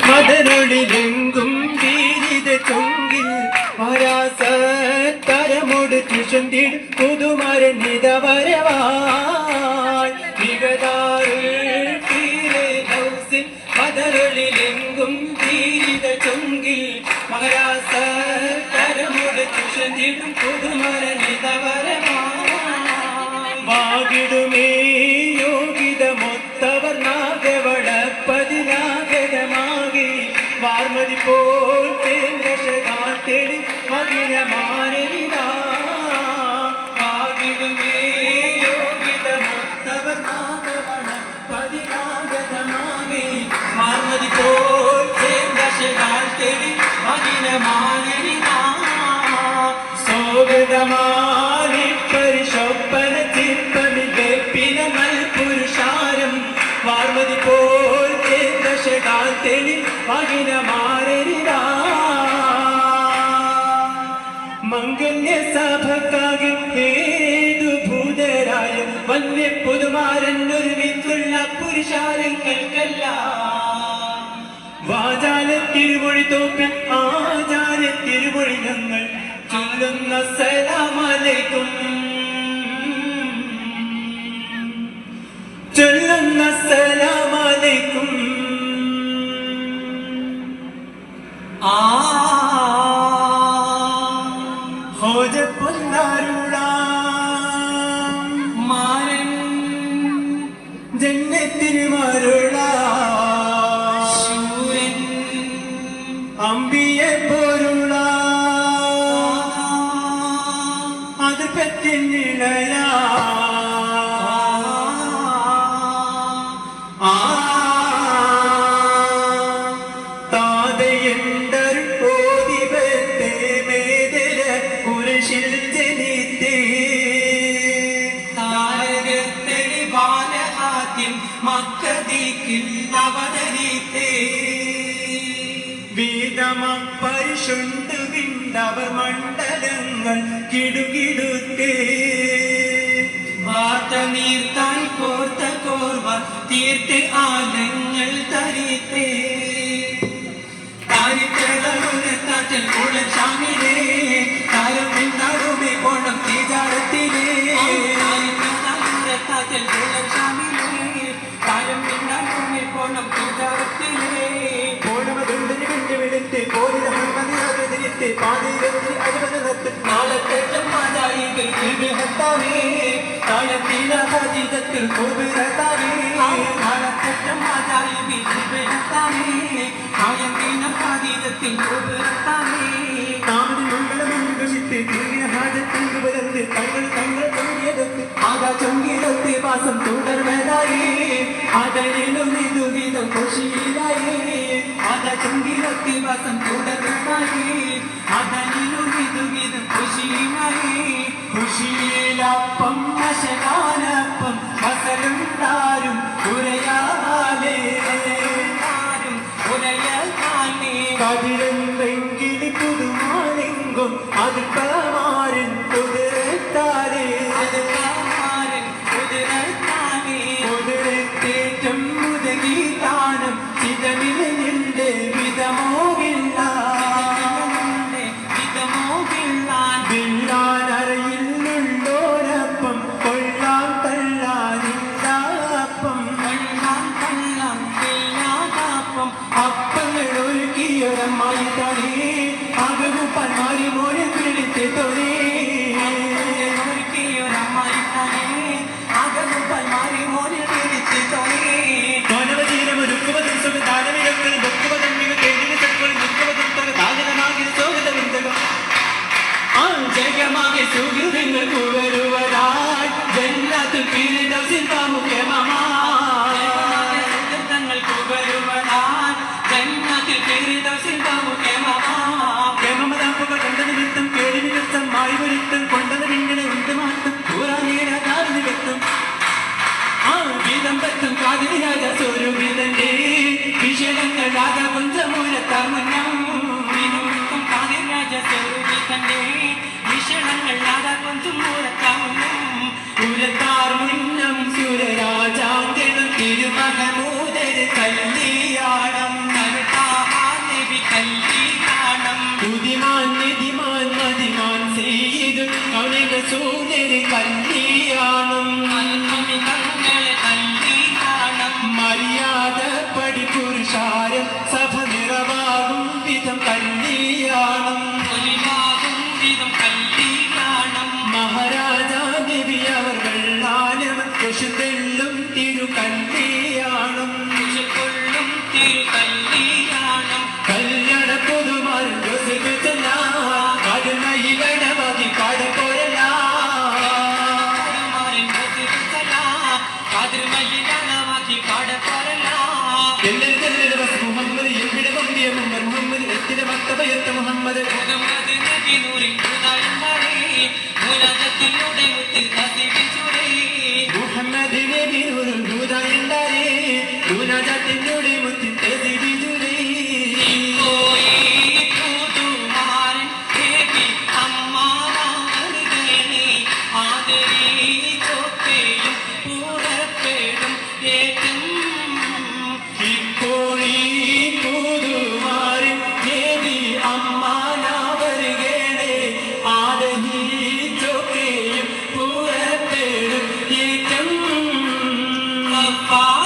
മദനൊളിലെങ്കും വീരിത ചൊങ്കിൽ വരാസ തരമോട് ചുഷന്തിട് പുതുമരനിത വരവായി മികതാറുൾ തീരെ ഹൗസിൽ മദനൊളിലെങ്കും വീരിത ചൊങ്കിൽ വരാസ തരമോട് ചുഷന്തിടും പുതുമരനിത വരവായി വാകിടുമേ യോഗിത മൊത്തവർ നാഗവളപ്പതിനാഗതമാകി വാർമതി പോൽ തേടി മകിഴമാനരിതാ വാകിടുമേ യോഗിത മൊത്തവർ നാഗവളപ്പതിനാഗതമാകി വാർമതി പോൽ തേടി മകിഴമാനരിതാ സോഗതമാനി പരിശോപ്പന പുരുഷാരം വാർമതി പോൽ ദശകാത്തെളി മകിന മാരരിതാ മംഗല്യ സഭക്കാകെ ഏതു ഭൂതരായ വന്യ പുതുമാരൻ ഒരുമിച്ചുള്ള പുരുഷാരങ്ങൾക്കല്ല വാചാല തിരുമൊഴി തോപ്പിൽ ആചാര തിരുമൊഴി ഞങ്ങൾ ചൊല്ലുന്ന സലാമലൈക്കും ചൊല്ലുന്ന സലാമലൈക്കും ഹോജ പൊന്നാരുള മാരൻ ജന്നത്തിന് മരുള ശൂരൻ അമ്പിയെ പോരുള അത് പെറ്റിനിളയാ വീതമപ്പരിശുണ്ട് വിണ്ടവർ മണ്ഡലങ്ങൾ കിടുകിടുത്തേ വാർത്ത നീർത്താൽ കോർത്ത കോർവ തീർത്ത് ആലങ്ങൾ തരിത്തേ താരിത്തളമുനത്താറ്റൽ കുളൻ ശാമിലേ താരം പിന്നാറുമേ കോണം തീജാരത്തിലേ താരിത്തളമുനത്താറ്റൽ കുളൻ ശാമിലേ താരം പിന്നാറുമേ കോണം തീജാരത്തിലേ കോണമതുണ്ടിന് കണ്ടുവിടുത്ത് കോരിത മന്മതിരിത്ത് പാതിരത്തിൽ അഴുപത് നാളത്തേറ്റം മാതായികൾ വിഗ്രഹത്താവേ താഴത്തില ഹരിതത്തിൽ കോപിരത്താവേ നാളത്തേറ്റം മാതായികൾ വിഗ്രഹത്താവേ താഴത്തില ഹരിതത്തിൽ കോപിരത്താവേ താമതി മംഗളമനുഗ്രഹിത്ത് തീരിന ഹാജത്തിൽ വിവരത്ത് തങ്ങൾ ചൊങ്കിയെടുത്ത് ആകാ ചൊങ്കിയെടുത്ത് വാസം തുടർവതായി അതരിലും ഇതുവിധം ഖുഷിയിലായി ആകാ ചൊങ്കിയെടുത്ത് വാസം തുടർവതായി അതരിലും ഇതുവിധം ഖുഷിയിലായി ഖുഷിയിലപ്പം നശകാനപ്പം മസലുണ്ടാരും ഉരയാലേ കതിരെന്തെങ്കിലി പുതുമാനെങ്കും അത് കമാരൻ കുതിരത്താരേ കുതിരത്തേറ്റം മുതകി താനം ചിതനിലെ വിധമോകില്ല വില്ലാനറയിലുള്ളോരപ്പം കൊള്ളാം തള്ളാനില്ലാപ്പം അപ്പങ്ങൾ ഒരുക്കിയൊരമ്മായി തണി അകവും പന്മാരി മോനെ പിടിച്ച് തൊഴി ഒരുക്കിയൊരമ്മായി തണി അകവും പന്മാരി മോനെ പിടിച്ച് തൊഴി മാനവജീവനൊരുക്കുവതും സുഖദാനമിരക്കൽ ബൊക്കുവതും മിക തേടിന് ചക്കളിൽ നിൽക്കുവതും തക ദാനമാകിയ സോഗതവൃന്ദകം ആ ജഗമാകെ സുഹൃതങ്ങൾ കുവരുവരായി ജന്നത്തുൽ ഫിർദൗസിൽ പാമുഖ്യമമാ തിരുമഹമൂദർ കല്യാണം പുരുഷാരം സഭ നിറവാകും വിധം കല്യാണം മഹാരാജാ ദേവി അവർ വെള്ളാനം കുശുതെല്ലും തിരുകല്യാണം കല്യാണ പുതുമാർ കടുമയിലണമതി പാടപ്പോരല്ല മുഹമ്മദ് എവിടെ വന്ദിയ മുഹമ്മദ് എത്തിലെ മക്തബയത്ത മുഹമ്മദ് മുഹമ്മദ് നബിയുടെ ഹുദായുണ്ടാരേ ദുനാജത്തിനുടെ മുത്തി തെദിബിജുരേ Bye.